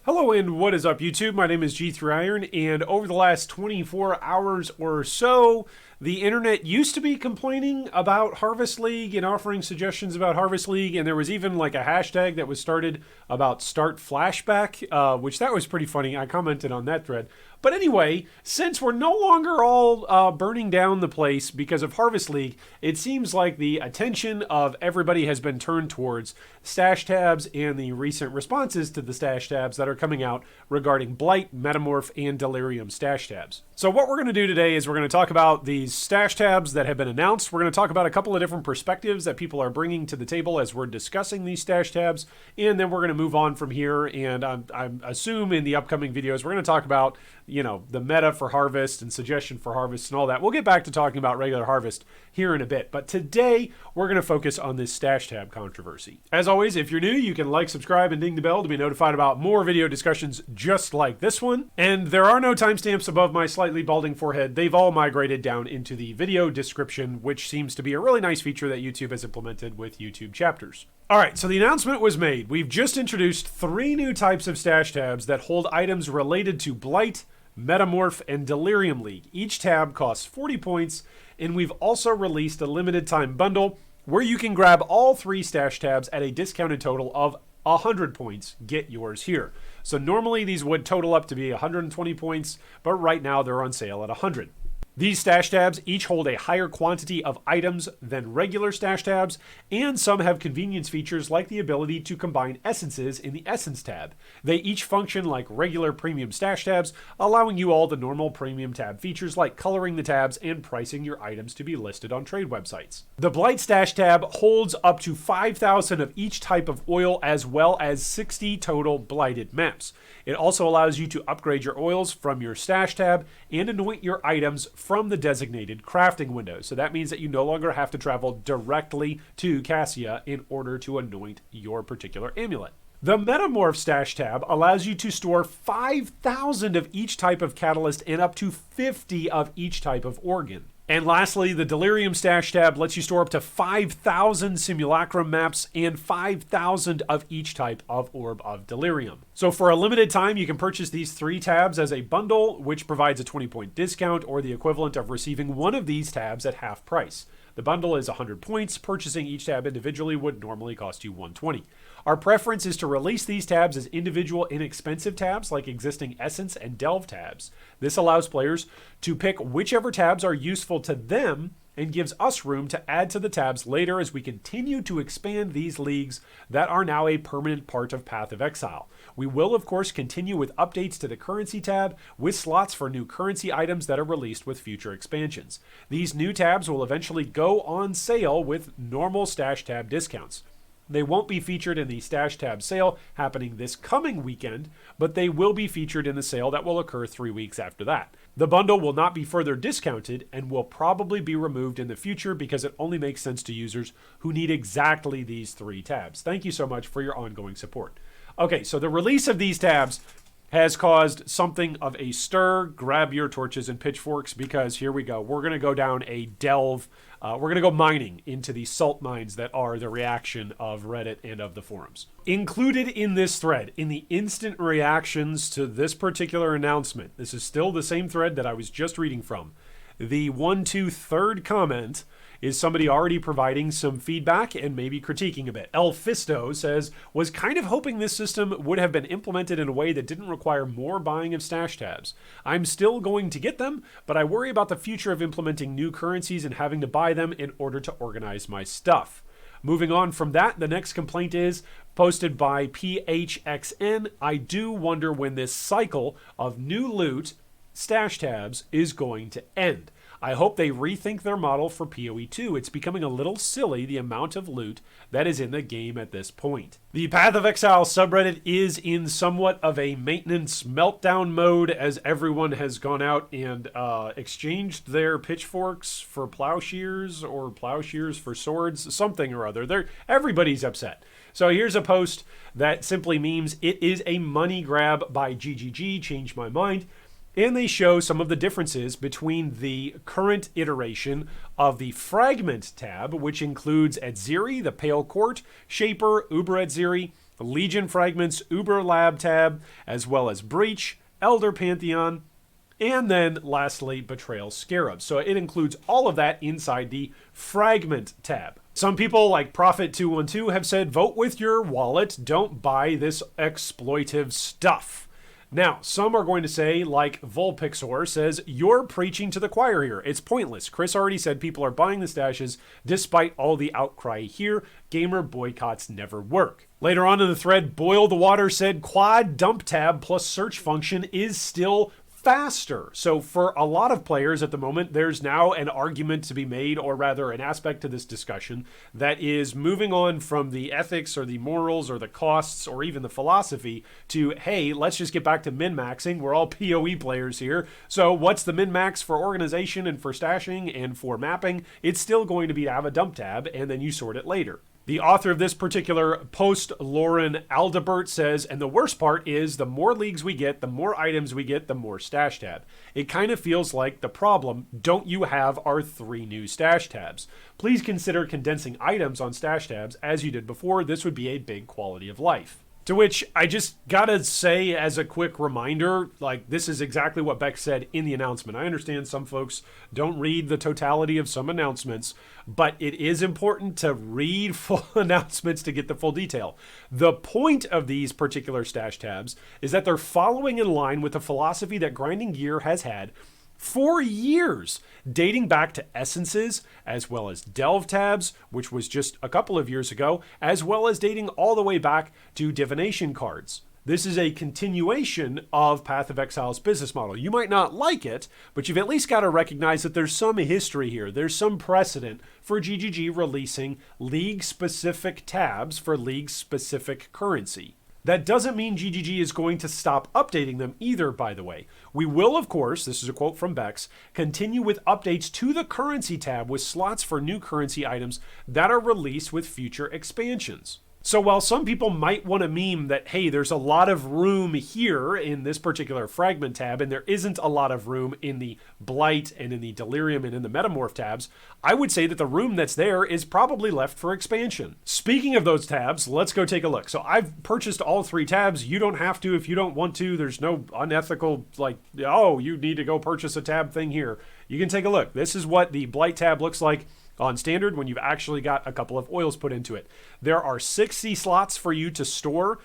Hello and what is up YouTube? My name is G3Iron, and over the last 24 hours or so, the internet used to be complaining about Harvest League and offering suggestions about Harvest League, and there was even like a hashtag that was started about start flashback, which that was pretty funny. I commented on that thread. But anyway, since we're no longer all burning down the place because of Harvest League, it seems like the attention of everybody has been turned towards stash tabs and the recent responses to the stash tabs that are coming out regarding Blight, Metamorph, and Delirium Stash Tabs. So what we're going to do today is we're going to talk about these stash tabs that have been announced. We're going to talk about a couple of different perspectives that people are bringing to the table as we're discussing these stash tabs, and then we're going to move on from here, and I assume in the upcoming videos we're going to talk about the meta for Harvest and suggestion for Harvest and all that. We'll get back to talking about regular Harvest here in a bit, but today we're going to focus on this stash tab controversy. As always, if you're new, you can like, subscribe, and ding the bell to be notified about more video discussions just like this one. And there are no timestamps above my slightly balding forehead. They've all migrated down into the video description, which seems to be a really nice feature that YouTube has implemented with YouTube chapters. All right, so the announcement was made. We've just introduced 3 new types of stash tabs that hold items related to Blight, Metamorph, and Delirium League. Each tab costs 40 points, and we've also released a limited time bundle where you can grab all 3 stash tabs at a discounted total of 100 points. Get yours here. So normally these would total up to be 120 points, but right now they're on sale at 100. These stash tabs each hold a higher quantity of items than regular stash tabs, and some have convenience features like the ability to combine essences in the Essence tab. They each function like regular premium stash tabs, allowing you all the normal premium tab features like coloring the tabs and pricing your items to be listed on trade websites. The Blight stash tab holds up to 5,000 of each type of oil as well as 60 total blighted maps. It also allows you to upgrade your oils from your stash tab and anoint your items from the designated crafting window. So that means that you no longer have to travel directly to Cassia in order to anoint your particular amulet. The Metamorph Stash tab allows you to store 5,000 of each type of catalyst and up to 50 of each type of organ. And lastly, the Delirium Stash tab lets you store up to 5,000 simulacrum maps and 5,000 of each type of Orb of Delirium. So for a limited time, you can purchase these 3 tabs as a bundle, which provides a 20-point discount or the equivalent of receiving one of these tabs at half price. The bundle is 100 points. Purchasing each tab individually would normally cost you 120. Our preference is to release these tabs as individual inexpensive tabs like existing Essence and Delve tabs. This allows players to pick whichever tabs are useful to them and gives us room to add to the tabs later as we continue to expand these leagues that are now a permanent part of Path of Exile. We will, of course, continue with updates to the currency tab with slots for new currency items that are released with future expansions. These new tabs will eventually go on sale with normal stash tab discounts. They won't be featured in the stash tab sale happening this coming weekend, but they will be featured in the sale that will occur 3 weeks after that. The bundle will not be further discounted and will probably be removed in the future because it only makes sense to users who need exactly these 3 tabs. Thank you so much for your ongoing support. Okay, so the release of these tabs has caused something of a stir. Grab your torches and pitchforks because here we go. We're going to go down a delve. We're going to go mining into the salt mines that are the reaction of Reddit and of the forums. Included in this thread, in the instant reactions to this particular announcement, this is still the same thread that I was just reading from. The 1-2-3rd comment is somebody already providing some feedback and maybe critiquing a bit. El Fisto says, was kind of hoping this system would have been implemented in a way that didn't require more buying of stash tabs. I'm still going to get them, but I worry about the future of implementing new currencies and having to buy them in order to organize my stuff. Moving on from that, the next complaint is posted by PHXN. I do wonder when this cycle of new loot stash tabs is going to end. I hope they rethink their model for PoE 2. It's becoming a little silly, the amount of loot that is in the game at this point. The Path of Exile subreddit is in somewhat of a maintenance meltdown mode as everyone has gone out and exchanged their pitchforks for plowshares or plowshares for swords, something or other. Everybody's upset. So here's a post that simply means it is a money grab by GGG, Change My Mind. And they show some of the differences between the current iteration of the Fragment tab, which includes Edziri, the Pale Court, Shaper, Uber Edziri, Legion Fragments, Uber Lab tab, as well as Breach, Elder Pantheon, and then lastly, Betrayal Scarab. So it includes all of that inside the Fragment tab. Some people like Prophet212 have said, vote with your wallet, don't buy this exploitive stuff. Now, some are going to say, like Volpixor says, you're preaching to the choir here. It's pointless. Chris already said people are buying the stashes despite all the outcry here. Gamer boycotts never work. Later on in the thread, Boil the Water said quad dump tab plus search function is still faster. So for a lot of players at the moment, there's now an argument to be made, or rather an aspect to this discussion, that is moving on from the ethics or the morals or the costs or even the philosophy to, hey, let's just get back to min-maxing. We're all PoE players here. So what's the min-max for organization and for stashing and for mapping? It's still going to be to have a dump tab and then you sort it later. The author of this particular post, Lauren Aldebert, says, and the worst part is the more leagues we get, the more items we get, the more stash tab. It kind of feels like the problem, don't you have our 3 new stash tabs? Please consider condensing items on stash tabs as you did before. This would be a big quality of life. To which I just gotta say as a quick reminder, like this is exactly what Beck said in the announcement. I understand some folks don't read the totality of some announcements, but it is important to read full announcements to get the full detail. The point of these particular stash tabs is that they're following in line with the philosophy that Grinding Gear has had for years, dating back to Essences, as well as Delve tabs, which was just a couple of years ago, as well as dating all the way back to Divination cards. This is a continuation of Path of Exile's business model. You might not like it, but you've at least got to recognize that there's some history here. There's some precedent for GGG releasing league-specific tabs for league-specific currency. That doesn't mean GGG is going to stop updating them either, by the way. We will, of course, this is a quote from Bex, continue with updates to the currency tab with slots for new currency items that are released with future expansions. So while some people might want to meme that, hey, there's a lot of room here in this particular fragment tab, and there isn't a lot of room in the Blight and in the Delirium and in the Metamorph tabs, I would say that the room that's there is probably left for expansion. Speaking of those tabs, let's go take a look. So I've purchased all 3 tabs. You don't have to if you don't want to. There's no unethical, like, oh, you need to go purchase a tab thing here. You can take a look. This is what the Blight tab looks like on standard when you've actually got a couple of oils put into it. There are 60 slots for you to store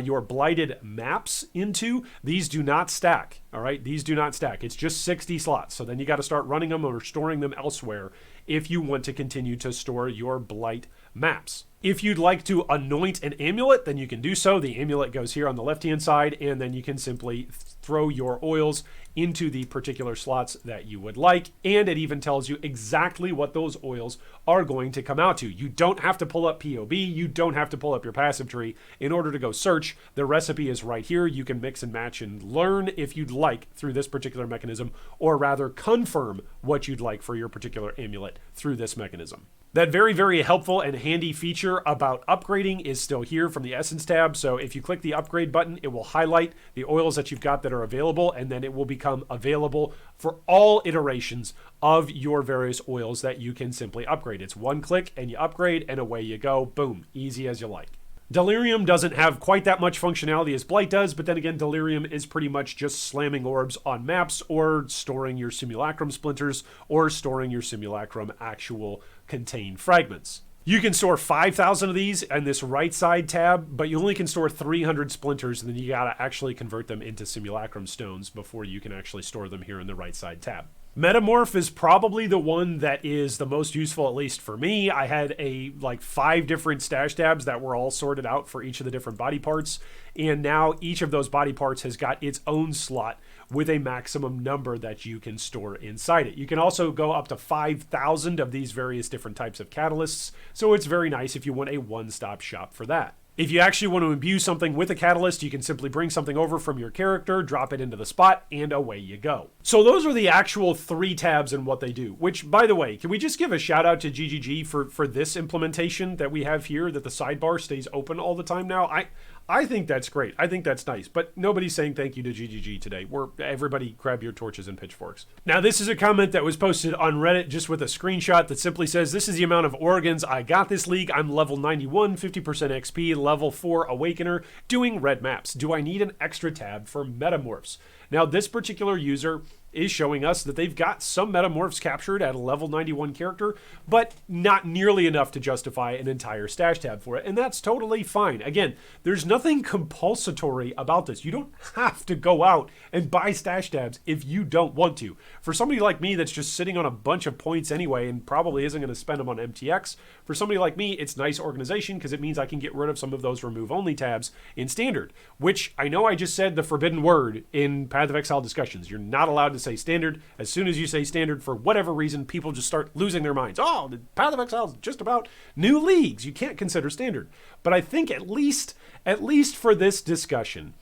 your blighted maps into. These do not stack, all right? These do not stack. It's just 60 slots. So then you got to start running them or storing them elsewhere if you want to continue to store your blight maps. If you'd like to anoint an amulet, then you can do so. The amulet goes here on the left-hand side, and then you can simply throw your oils into the particular slots that you would like, and it even tells you exactly what those oils are going to come out to. You don't have to pull up POB, you don't have to pull up your passive tree in order to go search. The recipe is right here. You can mix and match and learn if you'd like through this particular mechanism, or rather confirm what you'd like for your particular amulet through this mechanism. That very, very helpful and handy feature about upgrading is still here from the Essence tab. So if you click the upgrade button, it will highlight the oils that you've got that are available, and then it will become available for all iterations of your various oils that you can simply upgrade. It's one click and you upgrade and away you go. Boom, easy as you like. Delirium doesn't have quite that much functionality as Blight does, but then again, Delirium is pretty much just slamming orbs on maps or storing your simulacrum splinters or storing your simulacrum actual contained fragments. You can store 5,000 of these in this right side tab, but you only can store 300 splinters, and then you gotta actually convert them into simulacrum stones before you can actually store them here in the right side tab. Metamorph is probably the one that is the most useful, at least for me. I had like 5 different stash tabs that were all sorted out for each of the different body parts, and now each of those body parts has got its own slot with a maximum number that you can store inside it. You can also go up to 5,000 of these various different types of catalysts, so it's very nice if you want a one-stop shop for that. If you actually want to imbue something with a catalyst, you can simply bring something over from your character, drop it into the spot, and away you go. So those are the actual 3 tabs and what they do, which, by the way, can we just give a shout out to GGG for this implementation that we have here, that the sidebar stays open all the time now? I think that's great. I think that's nice. But nobody's saying thank you to GGG today. Everybody grab your torches and pitchforks. Now, this is a comment that was posted on Reddit just with a screenshot that simply says, this is the amount of organs I got this league. I'm level 91, 50% XP, level 4 Awakener, doing red maps. Do I need an extra tab for Metamorphs? Now, this particular user is showing us that they've got some Metamorphs captured at a level 91 character, but not nearly enough to justify an entire stash tab for it, and that's totally fine. Again, there's nothing compulsory about this. You don't have to go out and buy stash tabs if you don't want to. For somebody like me that's just sitting on a bunch of points anyway and probably isn't going to spend them on MTX, for somebody like me, it's nice organization because it means I can get rid of some of those remove-only tabs in Standard, which I know I just said the forbidden word in Path of Exile discussions. You're not allowed to say Standard. As soon as you say Standard, for whatever reason, people just start losing their minds. Oh, the Path of Exile is just about new leagues. You can't consider Standard. But I think at least for this discussion,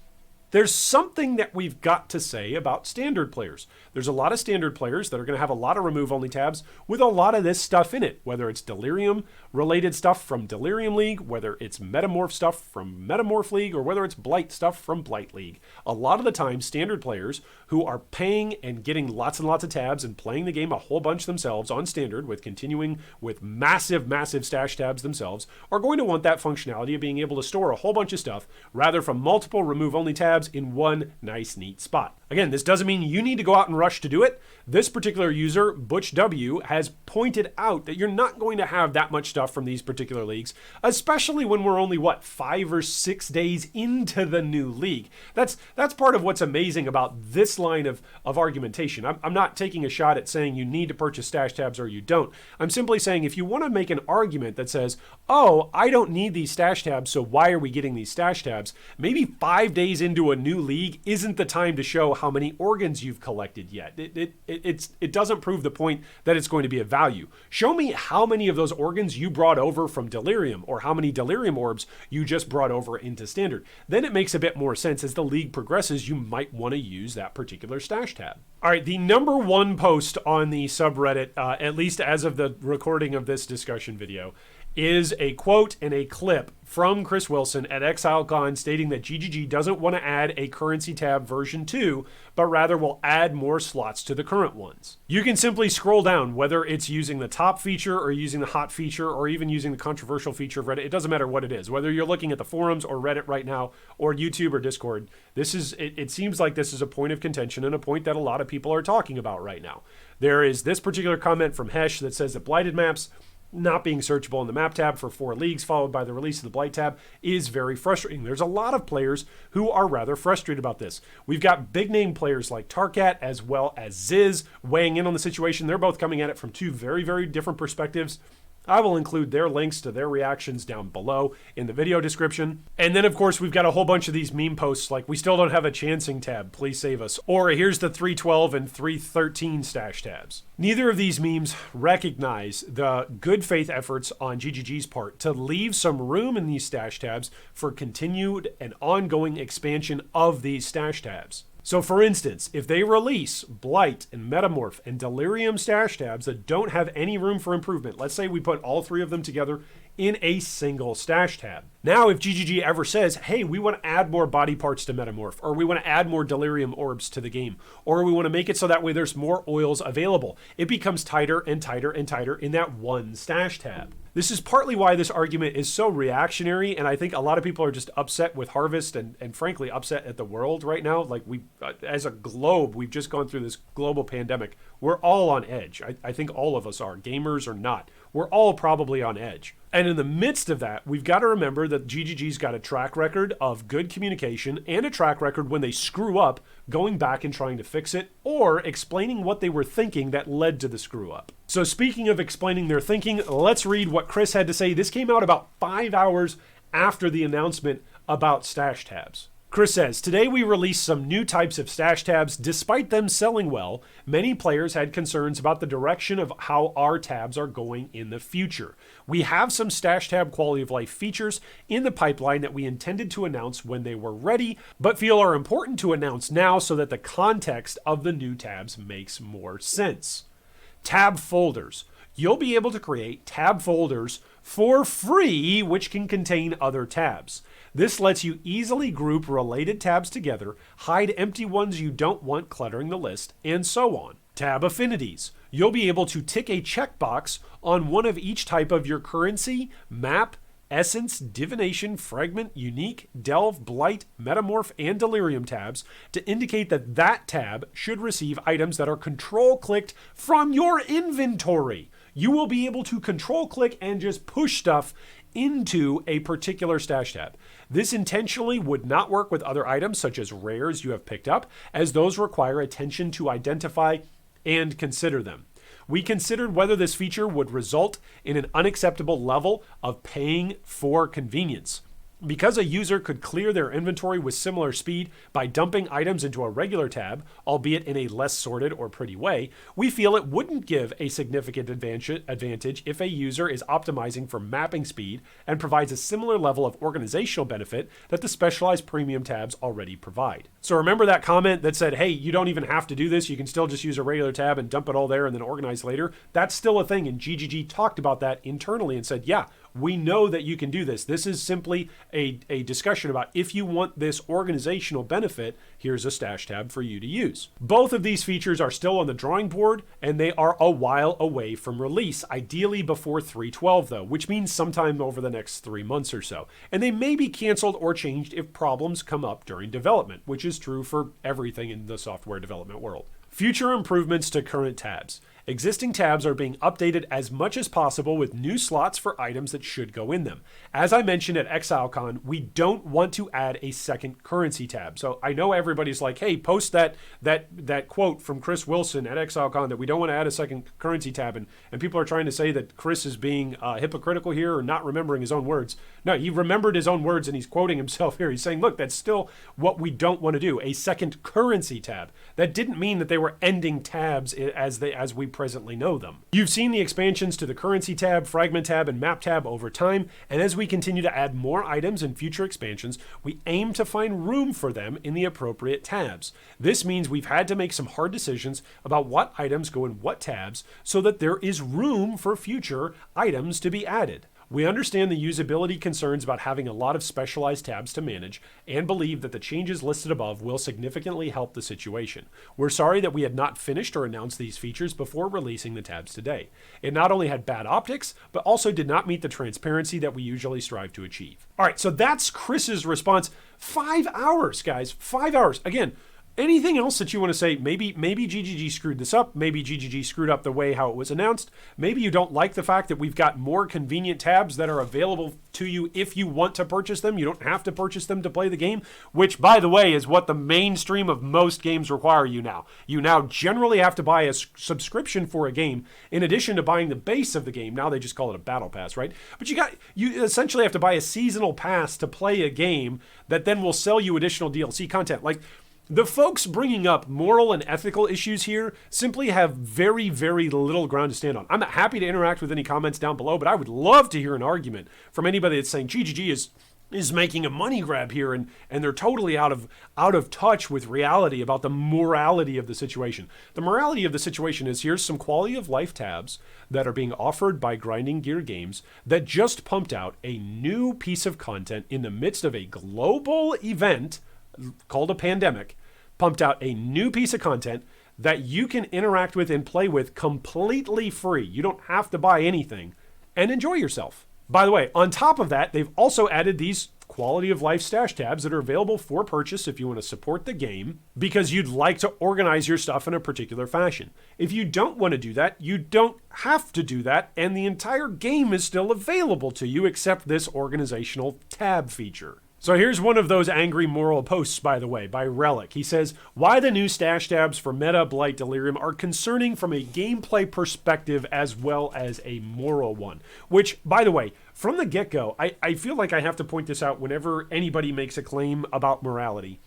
there's something that we've got to say about Standard players. There's a lot of Standard players that are going to have a lot of remove-only tabs with a lot of this stuff in it, whether it's Delirium-related stuff from Delirium League, whether it's Metamorph stuff from Metamorph League, or whether it's Blight stuff from Blight League. A lot of the time, Standard players who are paying and getting lots and lots of tabs and playing the game a whole bunch themselves on Standard with continuing with massive stash tabs themselves are going to want that functionality of being able to store a whole bunch of stuff rather from multiple remove-only tabs in one nice, neat spot. Again, this doesn't mean you need to go out and rush to do it. This particular user, Butch W, has pointed out that you're not going to have that much stuff from these particular leagues, especially when we're only, 5 or 6 days into the new league. That's part of what's amazing about this line of argumentation. I'm not taking a shot at saying you need to purchase stash tabs or you don't. I'm simply saying if you want to make an argument that says, oh, I don't need these stash tabs, so why are we getting these stash tabs? Maybe 5 days into a new league isn't the time to show how many organs you've collected yet. It doesn't prove the point that it's going to be of value. Show me how many of those organs you brought over from Delirium, or how many Delirium orbs you just brought over into Standard. Then it makes a bit more sense. As the league progresses, you might want to use that particular stash tab. All right, the number one post on the subreddit, at least as of the recording of this discussion video, is a quote and a clip from Chris Wilson at ExileCon stating that GGG doesn't want to add a currency tab version 2, but rather will add more slots to the current ones. You can simply scroll down, whether it's using the top feature or using the hot feature or even using the controversial feature of Reddit. It doesn't matter what it is, whether you're looking at the forums or Reddit right now or YouTube or Discord. It seems like this is a point of contention and a point that a lot of people are talking about right now. There is this particular comment from Hesh that says that blighted maps not being searchable in the map tab for 4 leagues followed by the release of the Blight tab is very frustrating. There's a lot of players who are rather frustrated about this. We've got big name players like Tarke as well as Ziz weighing in on the situation. They're both coming at it from 2 very different perspectives. I will include their links to their reactions down below in the video description. And then, of course, we've got a whole bunch of these meme posts like, we still don't have a chancing tab, please save us. Or here's the 312 and 313 stash tabs. Neither of these memes recognize the good faith efforts on GGG's part to leave some room in these stash tabs for continued and ongoing expansion of these stash tabs. So for instance, if they release Blight and Metamorph and Delirium stash tabs that don't have any room for improvement, let's say we put all 3 of them together in a single stash tab. Now, if GGG ever says, hey, we want to add more body parts to Metamorph, or we want to add more Delirium orbs to the game, or we want to make it so that way there's more oils available, it becomes tighter and tighter and tighter in that one stash tab. This is partly why this argument is so reactionary, and I think a lot of people are just upset with Harvest and frankly upset at the world right now. Like, as a globe, we've just gone through this global pandemic. We're all on edge. I think all of us are, gamers or not. We're all probably on edge. And in the midst of that, we've got to remember that GGG's got a track record of good communication and a track record when they screw up, going back and trying to fix it or explaining what they were thinking that led to the screw up. So speaking of explaining their thinking, let's read what Chris had to say. This came out about 5 hours after the announcement about stash tabs. Chris says, today we released some new types of stash tabs. Despite them selling well, many players had concerns about the direction of how our tabs are going in the future. We have some stash tab quality of life features in the pipeline that we intended to announce when they were ready, but feel are important to announce now so that the context of the new tabs makes more sense. Tab folders. You'll be able to create tab folders for free, which can contain other tabs. This lets you easily group related tabs together, hide empty ones you don't want cluttering the list, and so on. Tab affinities. You'll be able to tick a checkbox on one of each type of your currency, map, essence, divination, fragment, unique, delve, blight, metamorph, and delirium tabs to indicate that that tab should receive items that are control-clicked from your inventory. You will be able to control-click and just push stuff into a particular stash tab. This intentionally would not work with other items such as rares you have picked up, as those require attention to identify and consider them. We considered whether this feature would result in an unacceptable level of paying for convenience. Because a user could clear their inventory with similar speed by dumping items into a regular tab, albeit in a less sorted or pretty way, we feel it wouldn't give a significant advantage if a user is optimizing for mapping speed and provides a similar level of organizational benefit that the specialized premium tabs already provide. So remember that comment that said, hey, you don't even have to do this, you can still just use a regular tab and dump it all there and then organize later? That's still a thing, and GGG talked about that internally and said, yeah, we know that you can do this. This is simply a discussion about if you want this organizational benefit, here's a stash tab for you to use. Both of these features are still on the drawing board, and they are a while away from release, ideally before 3.12 though, which means sometime over the next 3 months or so. And they may be canceled or changed if problems come up during development, which is true for everything in the software development world. Future improvements to current tabs. Existing tabs are being updated as much as possible with new slots for items that should go in them. As I mentioned at ExileCon, we don't want to add a second currency tab. So I know everybody's like, hey, post that quote from Chris Wilson at ExileCon that we don't want to add a second currency tab. And people are trying to say that Chris is being hypocritical here or not remembering his own words. No, he remembered his own words and he's quoting himself here. He's saying, look, that's still what we don't want to do, a second currency tab. That didn't mean that they were ending tabs as we presently know them. You've seen the expansions to the currency tab, fragment tab, and map tab over time, and as we continue to add more items in future expansions, we aim to find room for them in the appropriate tabs. This means we've had to make some hard decisions about what items go in what tabs so that there is room for future items to be added. We understand the usability concerns about having a lot of specialized tabs to manage and believe that the changes listed above will significantly help the situation. We're sorry that we had not finished or announced these features before releasing the tabs today. It not only had bad optics, but also did not meet the transparency that we usually strive to achieve. All right, so that's Chris's response. 5 hours, guys, 5 hours. Again, anything else that you want to say? Maybe GGG screwed this up. Maybe GGG screwed up the way how it was announced. Maybe you don't like the fact that we've got more convenient tabs that are available to you if you want to purchase them. You don't have to purchase them to play the game, which, by the way, is what the mainstream of most games require you now. You now generally have to buy a subscription for a game in addition to buying the base of the game. Now they just call it a battle pass, right? But you essentially have to buy a seasonal pass to play a game that then will sell you additional DLC content. Like, the folks bringing up moral and ethical issues here simply have very, very little ground to stand on. I'm happy to interact with any comments down below, but I would love to hear an argument from anybody that's saying GGG is making a money grab here and they're totally out of touch with reality about the morality of the situation. The morality of the situation is here's some quality of life tabs that are being offered by Grinding Gear Games that just pumped out a new piece of content in the midst of a global event called a pandemic, pumped out a new piece of content that you can interact with and play with completely free. You don't have to buy anything and enjoy yourself. By the way, on top of that, they've also added these quality of life stash tabs that are available for purchase if you want to support the game because you'd like to organize your stuff in a particular fashion. If you don't want to do that, you don't have to do that, and the entire game is still available to you except this organizational tab feature. So here's one of those angry moral posts, by the way, by Relic. He says, why the new stash tabs for Meta, Blight, Delirium are concerning from a gameplay perspective as well as a moral one. Which, by the way, from the get-go, I feel like I have to point this out whenever anybody makes a claim about morality.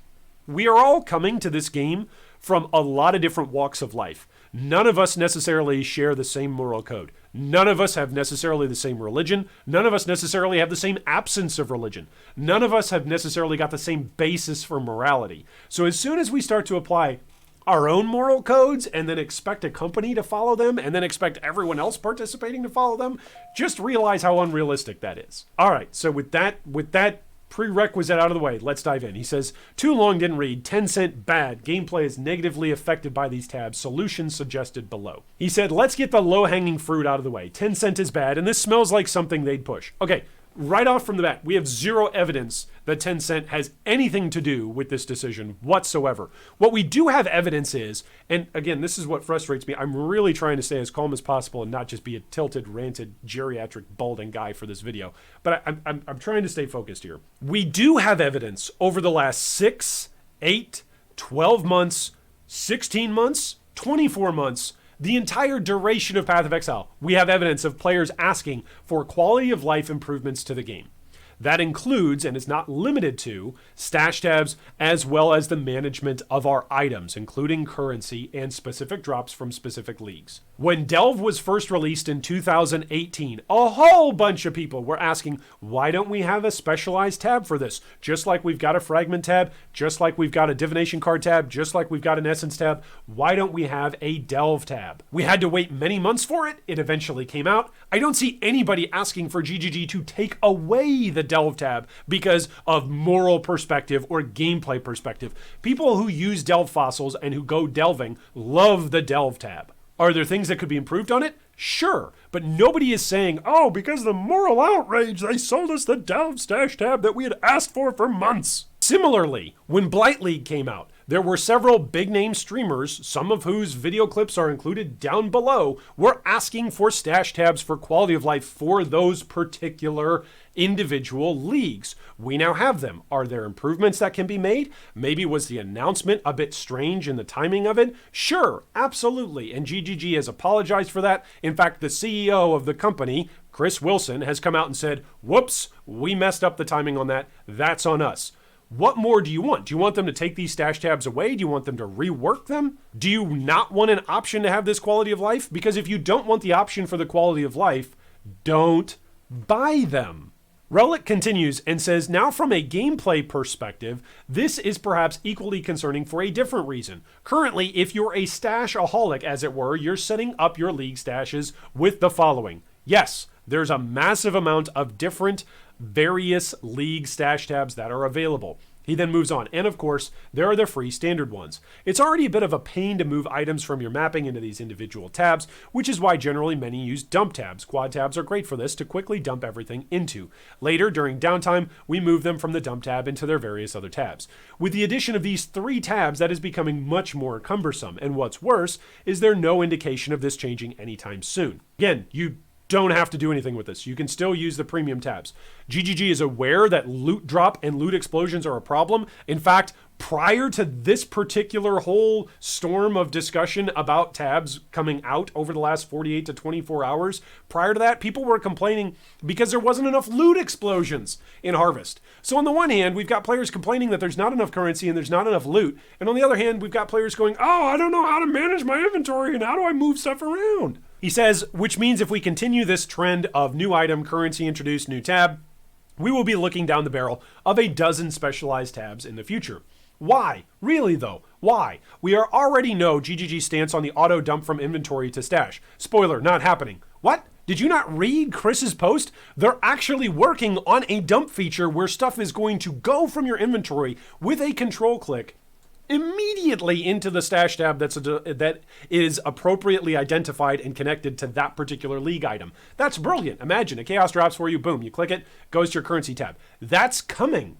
We are all coming to this game from a lot of different walks of life. None of us necessarily share the same moral code. None of us have necessarily the same religion. None of us necessarily have the same absence of religion. None of us have necessarily got the same basis for morality. So as soon as we start to apply our own moral codes and then expect a company to follow them and then expect everyone else participating to follow them, just realize how unrealistic that is. All right, so with that prerequisite out of the way. Let's dive in. He says, too long didn't read. Tencent bad. Gameplay is negatively affected by these tabs. Solutions suggested below. He said, let's get the low-hanging fruit out of the way. Tencent is bad, and this smells like something they'd push. Okay, right off from the bat, we have zero evidence that Tencent has anything to do with this decision whatsoever. What we do have evidence is, and again, this is what frustrates me, I'm really trying to stay as calm as possible and not just be a tilted, ranted, geriatric, balding guy for this video, but I'm trying to stay focused here. We do have evidence over the last 6, 8, 12 months, 16 months, 24 months, the entire duration of Path of Exile, we have evidence of players asking for quality of life improvements to the game. That includes, and is not limited to, stash tabs, as well as the management of our items, including currency and specific drops from specific leagues. When Delve was first released in 2018, a whole bunch of people were asking, why don't we have a specialized tab for this? Just like we've got a fragment tab, just like we've got a divination card tab, just like we've got an essence tab, why don't we have a Delve tab? We had to wait many months for it. It eventually came out. I don't see anybody asking for GGG to take away the Delve tab because of moral perspective or gameplay perspective. People who use Delve fossils and who go delving love the Delve tab. Are there things that could be improved on it? Sure, but nobody is saying, oh, because of the moral outrage, they sold us the Delve stash tab that we had asked for months. Similarly, when Blight League came out, there were several big-name streamers, some of whose video clips are included down below, were asking for stash tabs for quality of life for those particular individual leagues. We now have them. Are there improvements that can be made? Maybe was the announcement a bit strange in the timing of it? Sure, absolutely, and GGG has apologized for that. In fact, the CEO of the company, Chris Wilson, has come out and said, whoops, we messed up the timing on that. That's on us. What more do you want? Do you want them to take these stash tabs away? Do you want them to rework them? Do you not want an option to have this quality of life? Because if you don't want the option for the quality of life, don't buy them. Relic continues and says, now from a gameplay perspective, this is perhaps equally concerning for a different reason. Currently, if you're a stash-aholic, as it were, you're setting up your league stashes with the following. Yes, there's a massive amount of different various league stash tabs that are available. He then moves on, and of course, there are the free standard ones. It's already a bit of a pain to move items from your mapping into these individual tabs, which is why generally many use dump tabs. Quad tabs are great for this to quickly dump everything into. Later, during downtime, we move them from the dump tab into their various other tabs. With the addition of these 3 tabs, that is becoming much more cumbersome, and what's worse is there no indication of this changing anytime soon. Again, you don't have to do anything with this. You can still use the premium tabs. GGG is aware that loot drop and loot explosions are a problem. In fact, prior to this particular whole storm of discussion about tabs coming out over the last 48 to 24 hours, prior to that, people were complaining because there wasn't enough loot explosions in Harvest. So on the one hand, we've got players complaining that there's not enough currency and there's not enough loot. And on the other hand, we've got players going, oh, I don't know how to manage my inventory and how do I move stuff around? He says, which means if we continue this trend of new item, currency introduced, new tab, we will be looking down the barrel of a dozen specialized tabs in the future. Why? Really though, why? We already know GGG's stance on the auto dump from inventory to stash. Spoiler, not happening. What? Did you not read Chris's post? They're actually working on a dump feature where stuff is going to go from your inventory with a control click immediately into the stash tab that is appropriately identified and connected to that particular league item. That's brilliant. Imagine a chaos drops for you, boom, you click it, goes to your currency tab. That's coming.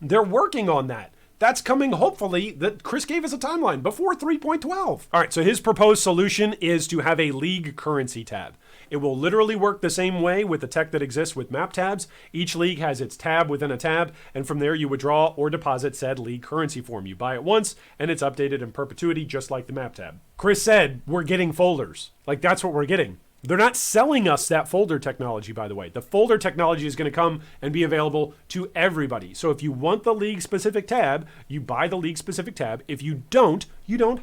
They're working on that. That's coming, hopefully, that Chris gave us a timeline before 3.12. All right, so his proposed solution is to have a league currency tab. It will literally work the same way with the tech that exists with map tabs. Each league has its tab within a tab, and from there you withdraw or deposit said league currency form. You buy it once, and it's updated in perpetuity, just like the map tab. Chris said, we're getting folders. Like, that's what we're getting. They're not selling us that folder technology, by the way. The folder technology is going to come and be available to everybody. So if you want the league-specific tab, you buy the league-specific tab. If you don't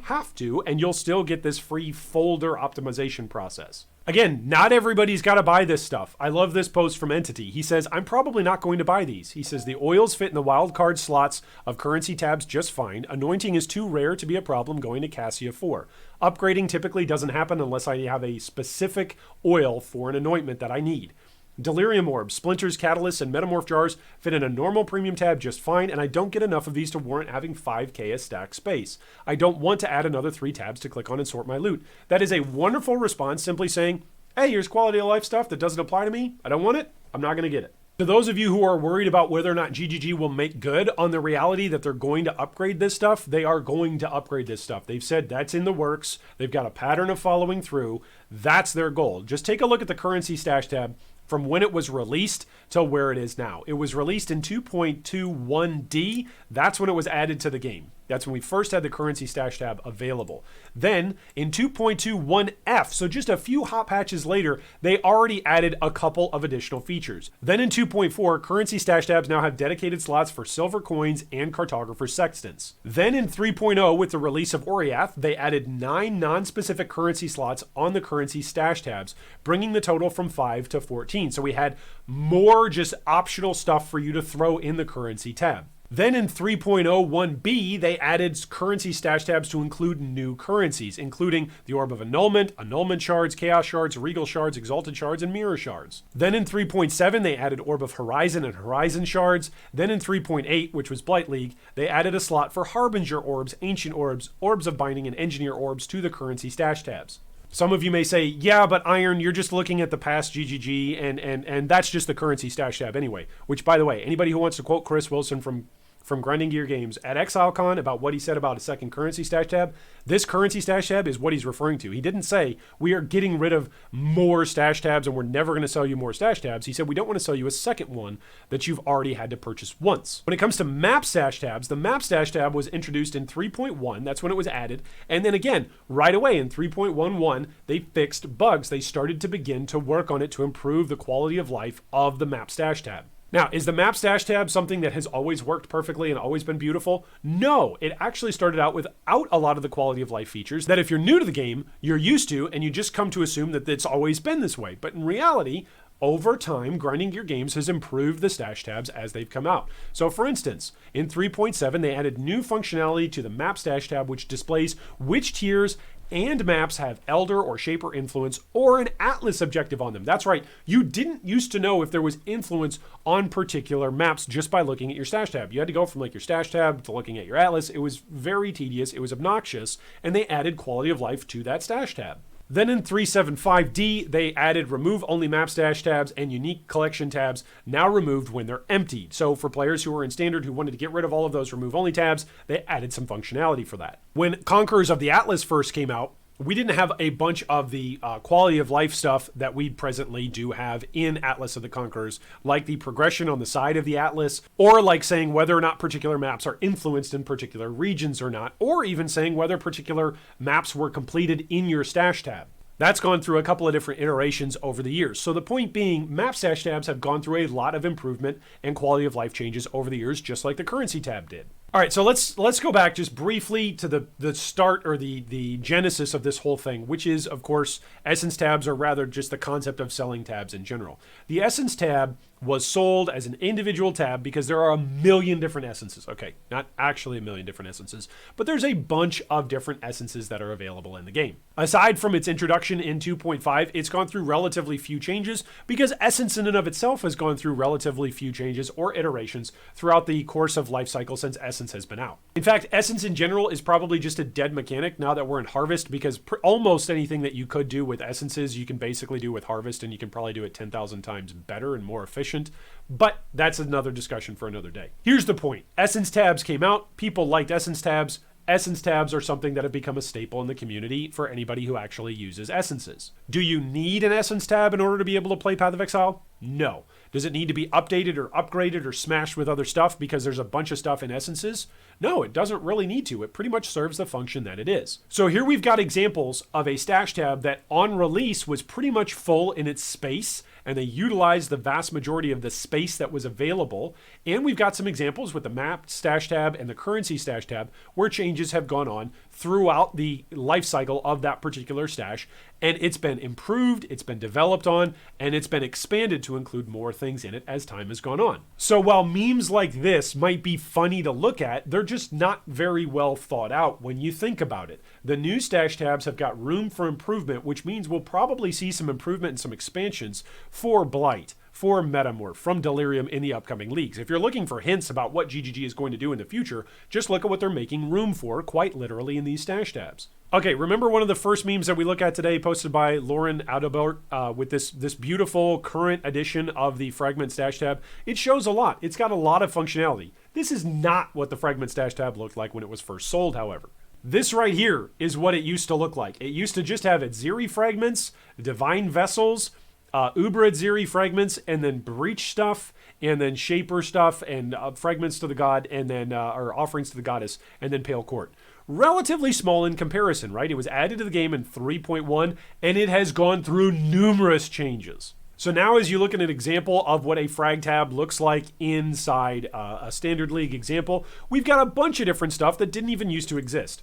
have to, and you'll still get this free folder optimization process. Again, not everybody's got to buy this stuff. I love this post from Entity. He says, I'm probably not going to buy these. He says, the oils fit in the wildcard slots of currency tabs just fine. Anointing is too rare to be a problem going to Cassia 4. Upgrading typically doesn't happen unless I have a specific oil for an anointment that I need. Delirium orbs, splinters, catalysts, and metamorph jars fit in a normal premium tab just fine, and I don't get enough of these to warrant having 5k as stack space. I don't want to add another 3 tabs to click on and sort my loot. That is a wonderful response, simply saying, hey, here's quality of life stuff that doesn't apply to me. I don't want it. I'm not going to get it. To those of you who are worried about whether or not GGG will make good on the reality that they're going to upgrade this stuff, they are going to upgrade this stuff. They've said that's in the works. They've got a pattern of following through. That's their goal. Just take a look at the currency stash tab from when it was released to where it is now. It was released in 2.21D. That's when it was added to the game. That's when we first had the currency stash tab available. Then in 2.21F, so just a few hot patches later, they already added a couple of additional features. Then in 2.4, currency stash tabs now have dedicated slots for silver coins and cartographer sextants. Then in 3.0, with the release of Oriath, they added 9 non-specific currency slots on the currency stash tabs, bringing the total from 5 to 14. So we had more just optional stuff for you to throw in the currency tab. Then in 3.01b, they added currency stash tabs to include new currencies, including the Orb of Annulment, Annulment Shards, Chaos Shards, Regal Shards, Exalted Shards, and Mirror Shards. Then in 3.7, they added Orb of Horizon and Horizon Shards. Then in 3.8, which was Blight League, they added a slot for Harbinger Orbs, Ancient Orbs, Orbs of Binding, and Engineer Orbs to the currency stash tabs. Some of you may say, yeah, but Iron, you're just looking at the past GGG, and that's just the currency stash tab anyway. Which, by the way, anybody who wants to quote Chris Wilson from Grinding Gear Games at ExileCon about what he said about a second currency stash tab, this currency stash tab is what he's referring to. He didn't say we are getting rid of more stash tabs and we're never going to sell you more stash tabs. He said we don't want to sell you a second one that you've already had to purchase once. When it comes to map stash tabs, the map stash tab was introduced in 3.1. That's when it was added. And then again, right away in 3.11, they fixed bugs. They started to begin to work on it to improve the quality of life of the map stash tab. Now, is the map stash tab something that has always worked perfectly and always been beautiful? No, it actually started out without a lot of the quality of life features that if you're new to the game, you're used to, and you just come to assume that it's always been this way. But in reality, over time, Grinding Gear Games has improved the stash tabs as they've come out. So for instance, in 3.7, they added new functionality to the map stash tab, which displays which tiers and maps have Elder or Shaper influence or an Atlas objective on them. That's right, you didn't used to know if there was influence on particular maps just by looking at your stash tab. You had to go from like your stash tab to looking at your Atlas. It was very tedious, it was obnoxious, and they added quality of life to that stash tab. Then in 3.7.5D, they added remove only map stash tabs and unique collection tabs, now removed when they're emptied. So for players who are in standard who wanted to get rid of all of those remove only tabs, they added some functionality for that. When Conquerors of the Atlas first came out, we didn't have a bunch of the quality of life stuff that we presently do have in Atlas of the Conquerors, like the progression on the side of the Atlas, or like saying whether or not particular maps are influenced in particular regions or not, or even saying whether particular maps were completed in your stash tab. That's gone through a couple of different iterations over the years. So the point being, map stash tabs have gone through a lot of improvement and quality of life changes over the years, just like the currency tab did. All right, so let's go back just briefly to the start or the genesis of this whole thing, which is, of course, Essence tabs, or rather just the concept of selling tabs in general. The Essence tab was sold as an individual tab because there are a million different essences. Okay, not actually a million different essences, but there's a bunch of different essences that are available in the game. Aside from its introduction in 2.5, it's gone through relatively few changes because Essence in and of itself has gone through relatively few changes or iterations throughout the course of life cycle since Essence has been out. In fact, Essence in general is probably just a dead mechanic now that we're in Harvest, because almost anything that you could do with Essences, you can basically do with Harvest, and you can probably do it 10,000 times better and more efficient. But that's another discussion for another day. Here's the point. Essence tabs came out. People liked Essence tabs. Essence tabs are something that have become a staple in the community for anybody who actually uses essences. Do you need an Essence tab in order to be able to play Path of Exile? No. Does it need to be updated or upgraded or smashed with other stuff because there's a bunch of stuff in essences? No, it doesn't really need to. It pretty much serves the function that it is. So here we've got examples of a stash tab that on release was pretty much full in its space, and they utilized the vast majority of the space that was available. And we've got some examples with the map stash tab and the currency stash tab where changes have gone on throughout the life cycle of that particular stash, and it's been improved, it's been developed on, and it's been expanded to include more things in it as time has gone on. So while memes like this might be funny to look at, they're just not very well thought out when you think about it. The new stash tabs have got room for improvement, which means we'll probably see some improvement and some expansions for Blight, for Metamorph from Delirium in the upcoming leagues. If you're looking for hints about what GGG is going to do in the future, just look at what they're making room for, quite literally, in these stash tabs. Okay, remember one of the first memes that we look at today, posted by Lauren Adalbert, with this beautiful current edition of the Fragment Stash Tab? It shows a lot. It's got a lot of functionality. This is not what the Fragment Stash Tab looked like when it was first sold, however. This right here is what it used to look like. It used to just have Adziri fragments, Divine Vessels, Ubra Adziri fragments, and then Breach stuff, and then Shaper stuff, and fragments to the god, and then or offerings to the goddess, and then Pale Court. Relatively small in comparison, right? It was added to the game in 3.1, and it has gone through numerous changes. So now as you look at an example of what a frag tab looks like inside a standard league example, we've got a bunch of different stuff that didn't even used to exist.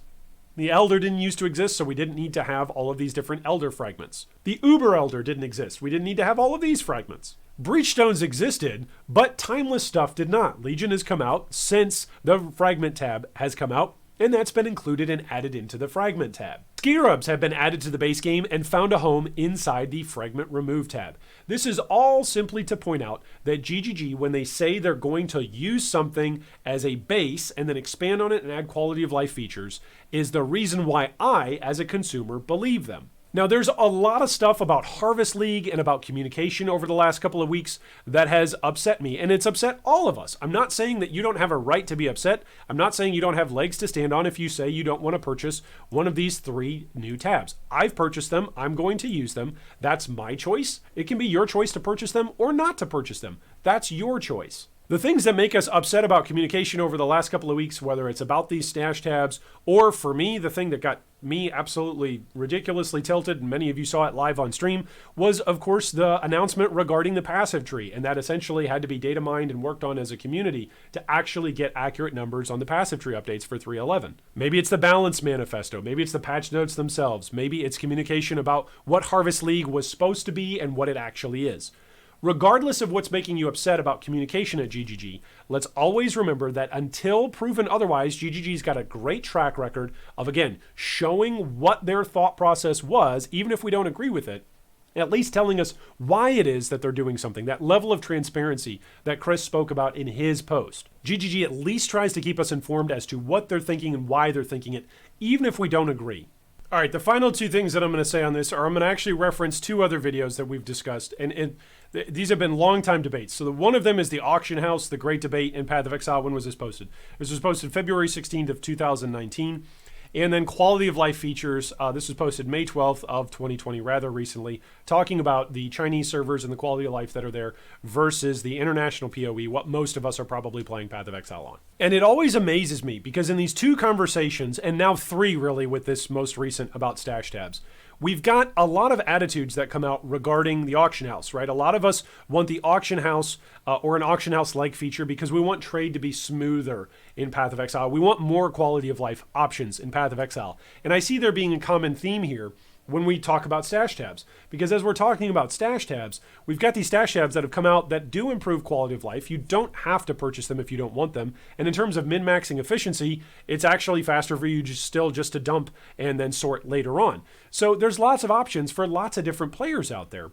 The Elder didn't used to exist, so we didn't need to have all of these different Elder fragments. The Uber Elder didn't exist. We didn't need to have all of these fragments. Breachstones existed, but Timeless stuff did not. Legion has come out since the Fragment tab has come out, and that's been included and added into the Fragment tab. Scarabs have been added to the base game and found a home inside the Fragment Remove tab. This is all simply to point out that GGG, when they say they're going to use something as a base and then expand on it and add quality of life features, is the reason why I, as a consumer, believe them. Now, there's a lot of stuff about Harvest League and about communication over the last couple of weeks that has upset me, and it's upset all of us. I'm not saying that you don't have a right to be upset. I'm not saying you don't have legs to stand on if you say you don't want to purchase one of these 3 new tabs. I've purchased them. I'm going to use them. That's my choice. It can be your choice to purchase them or not to purchase them. That's your choice. The things that make us upset about communication over the last couple of weeks, whether it's about these stash tabs, or for me, the thing that got me absolutely ridiculously tilted, and many of you saw it live on stream, was, of course, the announcement regarding the passive tree, and that essentially had to be data mined and worked on as a community to actually get accurate numbers on the passive tree updates for 3.11. Maybe it's the balance manifesto, maybe it's the patch notes themselves, maybe it's communication about what Harvest League was supposed to be and what it actually is. Regardless of what's making you upset about communication at GGG, let's always remember that until proven otherwise, GGG's got a great track record of, again, showing what their thought process was, even if we don't agree with it, at least telling us why it is that they're doing something, that level of transparency that Chris spoke about in his post. GGG at least tries to keep us informed as to what they're thinking and why they're thinking it, even if we don't agree. All right, the final 2 things that I'm going to say on this are I'm going to actually reference 2 other videos that we've discussed, and these have been long-time debates. So one of them is the Auction House, the Great Debate in Path of Exile. When was this posted? This was posted February 16th of 2019. And then quality of life features. This was posted May 12th of 2020, rather recently, talking about the Chinese servers and the quality of life that are there versus the international POE, what most of us are probably playing Path of Exile on. And it always amazes me because in these 2 conversations, and now 3 really with this most recent about stash tabs, we've got a lot of attitudes that come out regarding the auction house, right? A lot of us want the auction house or an auction house-like feature because we want trade to be smoother in Path of Exile. We want more quality of life options in Path of Exile. And I see there being a common theme here when we talk about stash tabs. Because as we're talking about stash tabs, we've got these stash tabs that have come out that do improve quality of life. You don't have to purchase them if you don't want them. And in terms of min-maxing efficiency, it's actually faster for you just to dump and then sort later on. So there's lots of options for lots of different players out there.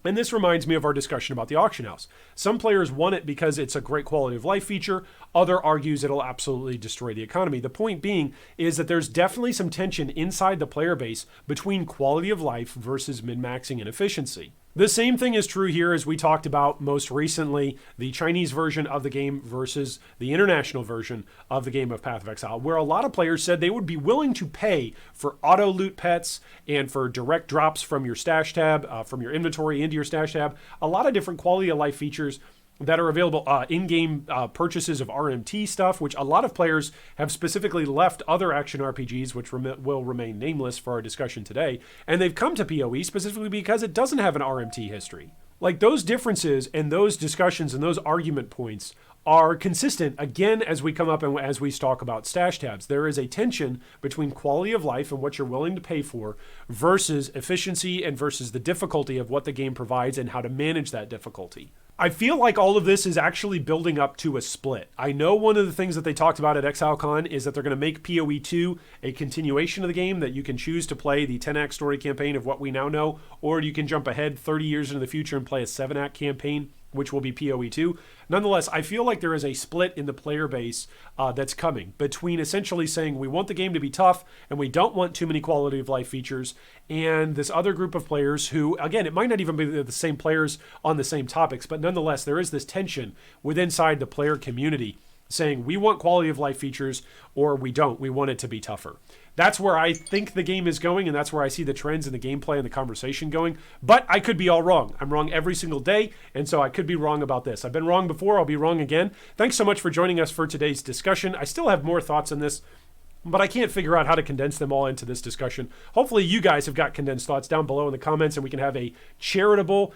And this reminds me of our discussion about the auction house. Some players want it because it's a great quality of life feature. Other argues it'll absolutely destroy the economy. The point being is that there's definitely some tension inside the player base between quality of life versus min-maxing and efficiency. The same thing is true here as we talked about most recently, the Chinese version of the game versus the international version of the game of Path of Exile, where a lot of players said they would be willing to pay for auto loot pets and for direct drops from your stash tab, from your inventory into your stash tab, a lot of different quality of life features that are available in-game purchases of RMT stuff, which a lot of players have specifically left other action RPGs, which will remain nameless for our discussion today, and they've come to PoE specifically because it doesn't have an RMT history. Like, those differences and those discussions and those argument points are consistent, again, as we come up and as we talk about stash tabs. There is a tension between quality of life and what you're willing to pay for versus efficiency and versus the difficulty of what the game provides and how to manage that difficulty. I feel like all of this is actually building up to a split. I know one of the things that they talked about at ExileCon is that they're going to make PoE 2 a continuation of the game, that you can choose to play the 10-act story campaign of what we now know, or you can jump ahead 30 years into the future and play a 7-act campaign. which will be POE 2. Nonetheless, I feel like there is a split in the player base that's coming between essentially saying we want the game to be tough and we don't want too many quality of life features, and this other group of players who, again, it might not even be the same players on the same topics, but nonetheless, there is this tension within inside the player community saying we want quality of life features or we don't. We want it to be tougher. That's where I think the game is going, and that's where I see the trends in the gameplay and the conversation going. But I could be all wrong. I'm wrong every single day, and so I could be wrong about this. I've been wrong before. I'll be wrong again. Thanks so much for joining us for today's discussion. I still have more thoughts on this, but I can't figure out how to condense them all into this discussion. Hopefully you guys have got condensed thoughts down below in the comments, and we can have a charitable,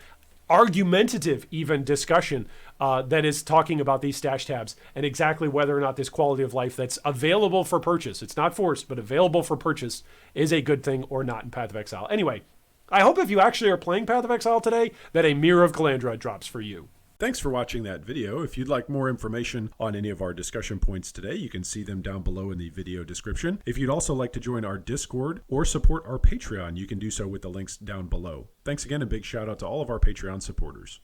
argumentative even discussion that is talking about these stash tabs and exactly whether or not this quality of life that's available for purchase, it's not forced, but available for purchase, is a good thing or not in Path of Exile. Anyway, I hope if you actually are playing Path of Exile today, that a Mirror of Calandra drops for you. Thanks for watching that video. If you'd like more information on any of our discussion points today, you can see them down below in the video description. If you'd also like to join our Discord or support our Patreon, you can do so with the links down below. Thanks again, and big shout out to all of our Patreon supporters.